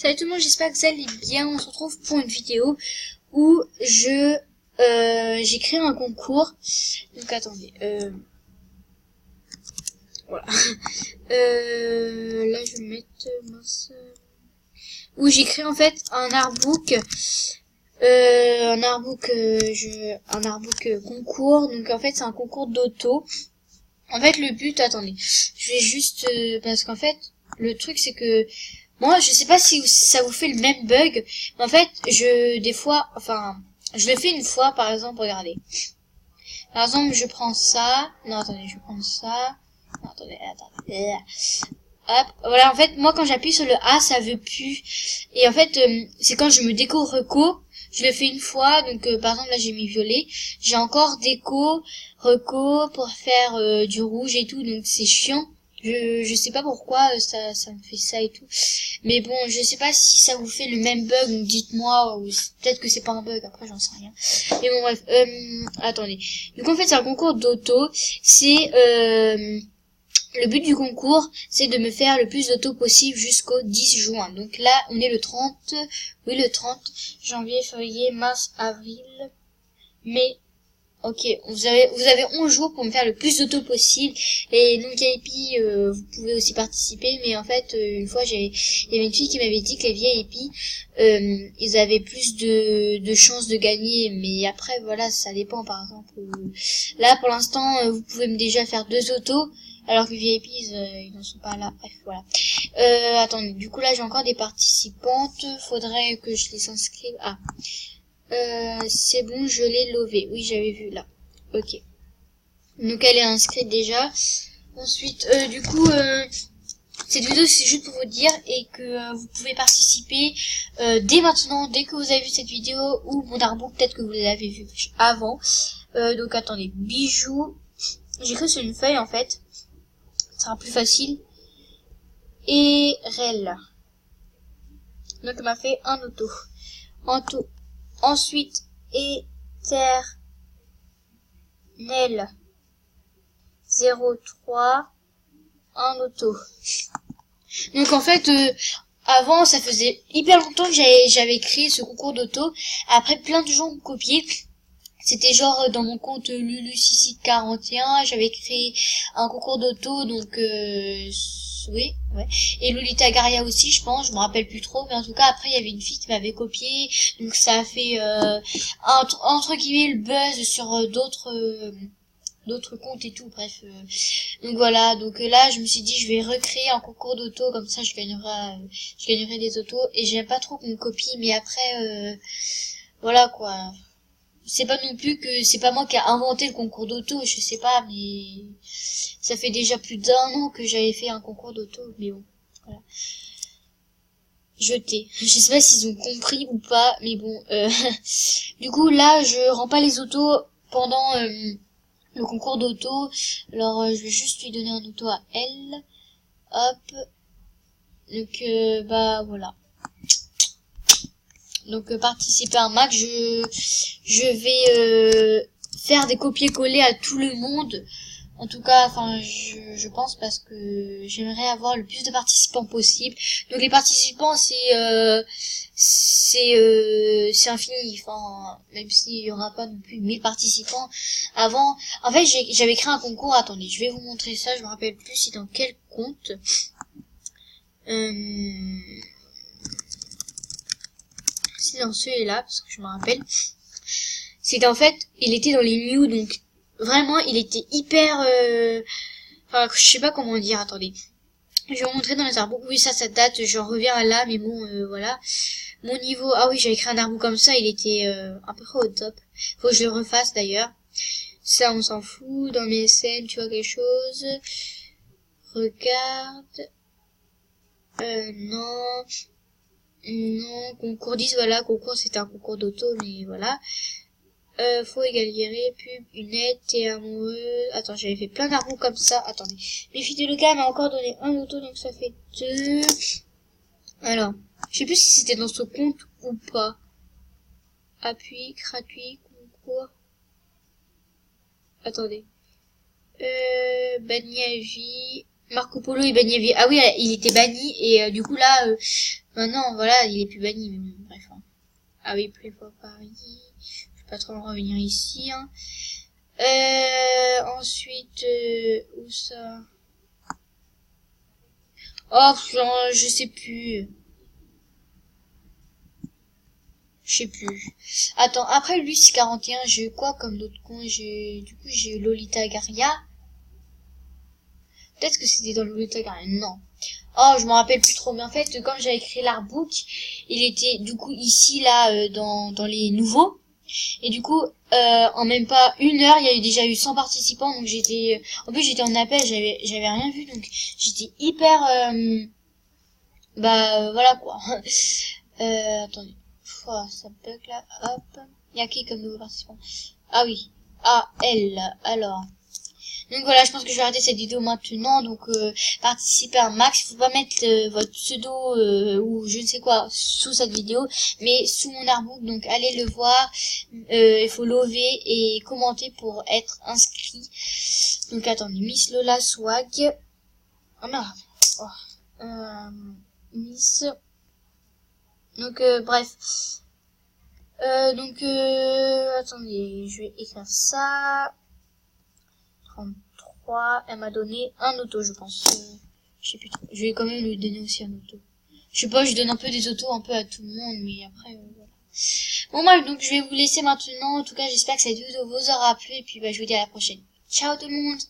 Salut tout le monde, j'espère que vous allez bien. On se retrouve pour une vidéo où j'ai créé un concours. Donc attendez, voilà. Là je vais mettre mince. Où j'ai créé en fait un artbook. Un artbook concours. Donc en fait c'est un concours d'auto. En fait le but, attendez, je vais juste parce qu'en fait le truc c'est que moi je sais pas si ça vous fait le même bug, mais en fait je le fais une fois. Par exemple, regardez, par exemple je prends ça, non attendez, je prends ça, non attendez, hop, voilà. En fait moi quand j'appuie sur le A ça veut plus, et en fait c'est quand je me déco reco, je le fais une fois. Donc par exemple là j'ai mis violet, j'ai encore déco reco pour faire du rouge et tout, donc c'est chiant. Je sais pas pourquoi ça me fait ça et tout, mais bon je sais pas si ça vous fait le même bug, donc dites-moi, ou peut-être que c'est pas un bug, après j'en sais rien. Mais bon bref, attendez, donc en fait c'est un concours d'auto. C'est le but du concours, c'est de me faire le plus d'auto possible jusqu'au 10 juin. Donc là, on est le 30, oui le 30 janvier, février, mars, avril, mai. Ok, vous avez 11 jours pour me faire le plus d'auto possible. Et donc VIP, vous pouvez aussi participer, mais en fait, une fois, il y avait une fille qui m'avait dit que les VIP, ils avaient plus de chances de gagner, mais après, voilà, ça dépend. Par exemple, là, pour l'instant, vous pouvez déjà faire 2 autos, alors que les VIP, ils n'en sont pas là. Bref, voilà. Attendez, du coup, là, j'ai encore des participantes. Faudrait que je les inscrive. Ah. C'est bon, je l'ai lové. Oui, j'avais vu là. Ok. Donc elle est inscrite déjà. Ensuite, du coup, cette vidéo c'est juste pour vous dire et que vous pouvez participer dès maintenant, dès que vous avez vu cette vidéo ou mon artbook, peut-être que vous l'avez vu avant. Donc attendez, bijoux. J'écris sur une feuille en fait. Ça sera plus facile. Et rel. Donc elle m'a fait un auto. Ensuite, éternel 03, un auto. Donc en fait, avant, ça faisait hyper longtemps que j'avais créé ce concours d'auto. Après, plein de gens ont copié. C'était genre dans mon compte Lulu6641, j'avais créé un concours d'auto, donc oui, ouais. Et Lolita Garia aussi, je pense, je me rappelle plus trop, mais en tout cas après il y avait une fille qui m'avait copié, donc ça a fait entre guillemets le buzz sur d'autres comptes et tout, bref. Donc voilà, donc là je me suis dit je vais recréer un concours d'auto, comme ça je gagnerai des autos. Et j'aime pas trop qu'on me copie, mais après voilà quoi. C'est pas non plus que c'est pas moi qui a inventé le concours d'auto, je sais pas, mais ça fait déjà plus d'1 an que j'avais fait un concours d'auto, mais bon, voilà. Jeté. Je sais pas s'ils ont compris ou pas, mais bon. Du coup là je rends pas les autos pendant le concours d'auto. Alors je vais juste lui donner un auto à elle. Hop. Donc bah voilà. Donc participer à un match, je vais faire des copier-coller à tout le monde. En tout cas, enfin je pense, parce que j'aimerais avoir le plus de participants possible. Donc les participants c'est infini, enfin même s'il y aura pas non plus 1000 participants avant. En fait, j'avais créé un concours, attendez, je vais vous montrer ça, je me rappelle plus c'est dans quel compte. C'est dans celui-là, parce que je me rappelle. C'est qu'en fait, il était dans les news, donc vraiment, il était hyper... Enfin, je sais pas comment dire, attendez. Je vais vous montrer dans les arbres. Oui, ça date, j'en reviens à là, mais bon, voilà. Mon niveau... Ah oui, j'avais créé un arbre comme ça, il était à peu près au top. Faut que je le refasse, d'ailleurs. Ça, on s'en fout. Dans mes scènes, tu vois quelque chose. Regarde. Non... Non, concours 10, voilà, concours c'était un concours d'auto, mais voilà. Faut égaliser, pub, une aide, t'es amoureux. Attends, j'avais fait plein d'arbres comme ça, attendez. Mais Fidéloca m'a encore donné un auto, donc ça fait 2. Alors, je sais plus si c'était dans ce compte ou pas. Appui, gratuit, concours. Attendez. Banni à vie. Marco Polo est banni. Ah oui, il était banni et du coup là, maintenant, voilà, il est plus banni. Mais bon, bref. Hein. Ah oui, plus fois Paris. Je vais pas trop revenir ici. Hein. Ensuite, où ça? Oh, je sais plus. Je sais plus. Attends, après Lucie 41, j'ai eu quoi comme d'autres cons? Du coup, j'ai eu Lolita Garia. Peut-être que c'était dans Lolita Garia. Non. Oh, je me rappelle plus trop. Mais en fait, quand j'ai écrit l'artbook, il était du coup ici, là, dans les nouveaux. Et du coup, en même pas une heure, il y a déjà eu 100 participants. Donc j'étais, en plus j'étais en appel, j'avais rien vu. Donc j'étais hyper, voilà quoi. Attendez. Pouah, ça bug là. Hop. Il y a qui comme nouveau participant? Ah oui. Ah, elle. Alors. Donc voilà, je pense que je vais arrêter cette vidéo maintenant. Donc participez un max. Il faut pas mettre votre pseudo ou je ne sais quoi sous cette vidéo, mais sous mon artbook. Donc allez le voir. Il faut lover et commenter pour être inscrit. Donc attendez, Miss Lola Swag. Oh merde. Oh. Miss. Donc bref. Attendez, je vais écrire ça. 33, elle m'a donné un auto, je pense. Je sais plus trop. Je vais quand même lui donner aussi un auto. Je sais pas, je donne un peu des autos un peu à tout le monde, mais après, voilà. Bon, bref, donc je vais vous laisser maintenant. En tout cas, j'espère que cette vidéo vous aura plu, et puis bah, je vous dis à la prochaine. Ciao tout le monde!